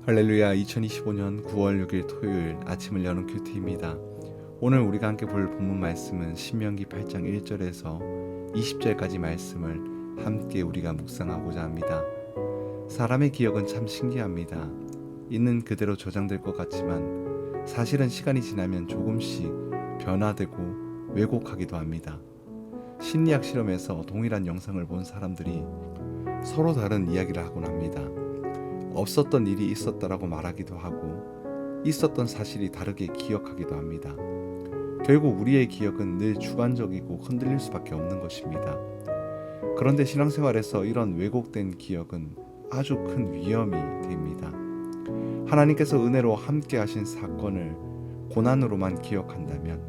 할렐루야. 2025년 9월 6일 토요일 아침을 여는 큐티입니다. 오늘 우리가 함께 볼 본문 말씀은 신명기 8장 1절에서 20절까지 말씀을 함께 우리가 묵상하고자 합니다. 사람의 기억은 참 신기합니다. 있는 그대로 저장될 것 같지만 사실은 시간이 지나면 조금씩 변화되고 왜곡하기도 합니다. 심리학 실험에서 동일한 영상을 본 사람들이 서로 다른 이야기를 하곤 합니다. 없었던 일이 있었다라고 말하기도 하고 있었던 사실이 다르게 기억하기도 합니다. 결국 우리의 기억은 늘 주관적이고 흔들릴 수밖에 없는 것입니다. 그런데 신앙생활에서 이런 왜곡된 기억은 아주 큰 위험이 됩니다. 하나님께서 은혜로 함께 하신 사건을 고난으로만 기억한다면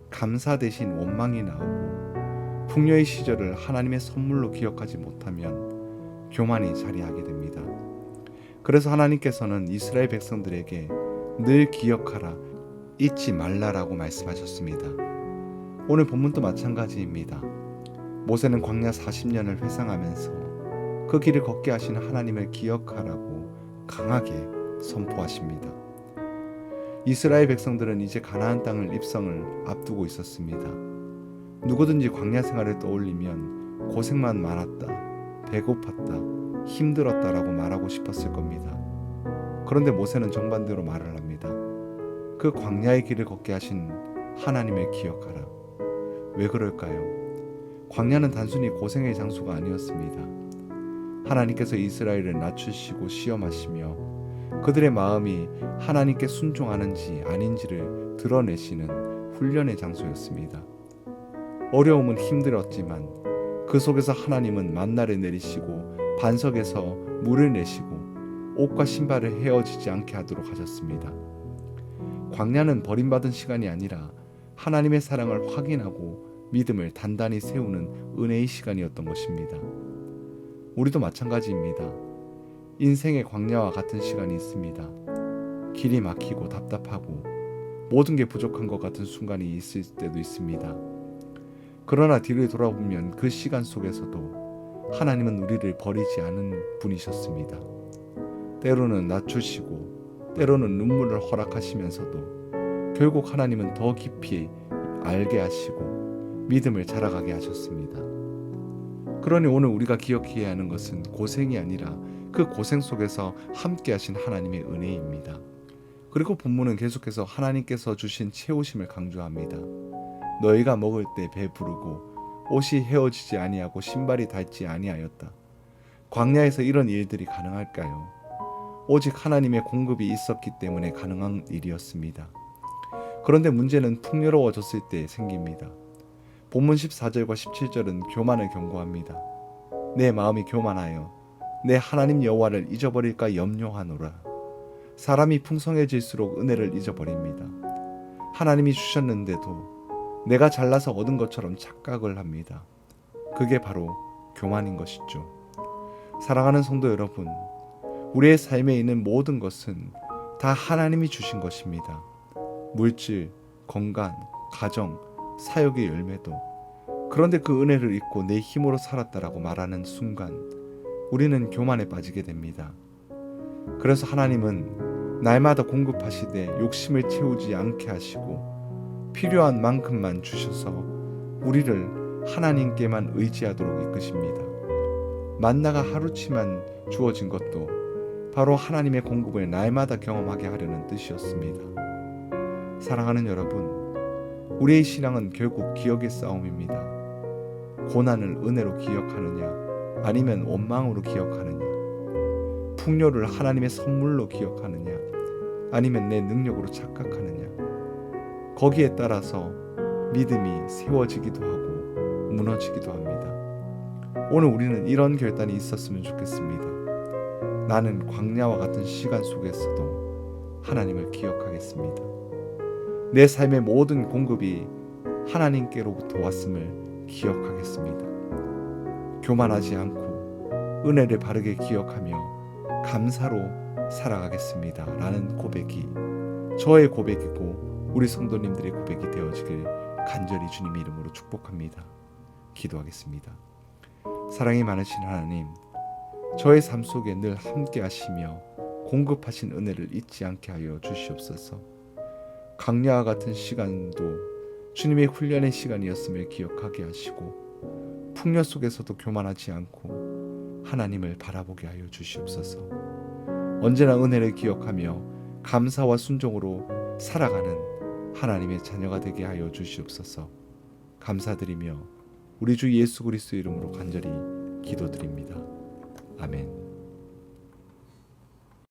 감사 대신 원망이 나오고 풍요의 시절을 하나님의 선물로 기억하지 못하면 교만이 자리하게 됩니다. 그래서 하나님께서는 이스라엘 백성들에게 늘 기억하라, 잊지 말라라고 말씀하셨습니다. 오늘 본문도 마찬가지입니다. 모세는 광야 40년을 회상하면서 그 길을 걷게 하신 하나님을 기억하라고 강하게 선포하십니다. 이스라엘 백성들은 이제 가나안 땅을 입성을 앞두고 있었습니다. 누구든지 광야 생활을 떠올리면 고생만 많았다, 배고팠다, 힘들었다라고 말하고 싶었을 겁니다. 그런데 모세는 정반대로 말을 합니다. 그 광야의 길을 걷게 하신 하나님을 기억하라. 왜 그럴까요? 광야는 단순히 고생의 장소가 아니었습니다. 하나님께서 이스라엘을 낮추시고 시험하시며 그들의 마음이 하나님께 순종하는지 아닌지를 드러내시는 훈련의 장소였습니다. 어려움은 힘들었지만 그 속에서 하나님은 만나를 내리시고 반석에서 물을 내시고 옷과 신발을 헤어지지 않게 하도록 하셨습니다. 광야는 버림받은 시간이 아니라 하나님의 사랑을 확인하고 믿음을 단단히 세우는 은혜의 시간이었던 것입니다. 우리도 마찬가지입니다. 인생의 광야와 같은 시간이 있습니다. 길이 막히고 답답하고 모든 게 부족한 것 같은 순간이 있을 때도 있습니다. 그러나 뒤를 돌아보면 그 시간 속에서도 하나님은 우리를 버리지 않은 분이셨습니다. 때로는 낮추시고 때로는 눈물을 허락하시면서도 결국 하나님은 더 깊이 알게 하시고 믿음을 자라가게 하셨습니다. 그러니 오늘 우리가 기억해야 하는 것은 고생이 아니라 그 고생 속에서 함께 하신 하나님의 은혜입니다. 그리고 본문은 계속해서 하나님께서 주신 채우심을 강조합니다. 너희가 먹을 때 배부르고 옷이 헤어지지 아니하고 신발이 닳지 아니하였다. 광야에서 이런 일들이 가능할까요? 오직 하나님의 공급이 있었기 때문에 가능한 일이었습니다. 그런데 문제는 풍요로워졌을 때 생깁니다. 본문 14절과 17절은 교만을 경고합니다. 내 마음이 교만하여 내 하나님 여호와를 잊어버릴까 염려하노라. 사람이 풍성해질수록 은혜를 잊어버립니다. 하나님이 주셨는데도 내가 잘나서 얻은 것처럼 착각을 합니다. 그게 바로 교만인 것이죠. 사랑하는 성도 여러분, 우리의 삶에 있는 모든 것은 다 하나님이 주신 것입니다. 물질, 건강, 가정, 사역의 열매도. 그런데 그 은혜를 잊고 내 힘으로 살았다라고 말하는 순간 우리는 교만에 빠지게 됩니다. 그래서 하나님은 날마다 공급하시되 욕심을 채우지 않게 하시고 필요한 만큼만 주셔서 우리를 하나님께만 의지하도록 이끄십니다. 만나가 하루치만 주어진 것도 바로 하나님의 공급을 날마다 경험하게 하려는 뜻이었습니다. 사랑하는 여러분, 우리의 신앙은 결국 기억의 싸움입니다. 고난을 은혜로 기억하느냐 아니면 원망으로 기억하느냐, 풍요를 하나님의 선물로 기억하느냐 아니면 내 능력으로 착각하느냐, 거기에 따라서 믿음이 세워지기도 하고 무너지기도 합니다. 오늘 우리는 이런 결단이 있었으면 좋겠습니다. 나는 광야와 같은 시간 속에서도 하나님을 기억하겠습니다. 내 삶의 모든 공급이 하나님께로부터 왔음을 기억하겠습니다. 교만하지 않고 은혜를 바르게 기억하며 감사로 살아가겠습니다. 라는 고백이 저의 고백이고 우리 성도님들의 고백이 되어지길 간절히 주님의 이름으로 축복합니다. 기도하겠습니다. 사랑이 많으신 하나님, 저의 삶 속에 늘 함께 하시며 공급하신 은혜를 잊지 않게 하여 주시옵소서. 강야와 같은 시간도 주님의 훈련의 시간이었음을 기억하게 하시고 풍요 속에서도 교만하지 않고 하나님을 바라보게 하여 주시옵소서. 언제나 은혜를 기억하며 감사와 순종으로 살아가는 하나님의 자녀가 되게 하여 주시옵소서. 감사드리며 우리 주 예수 그리스도 이름으로 간절히 기도드립니다. 아멘.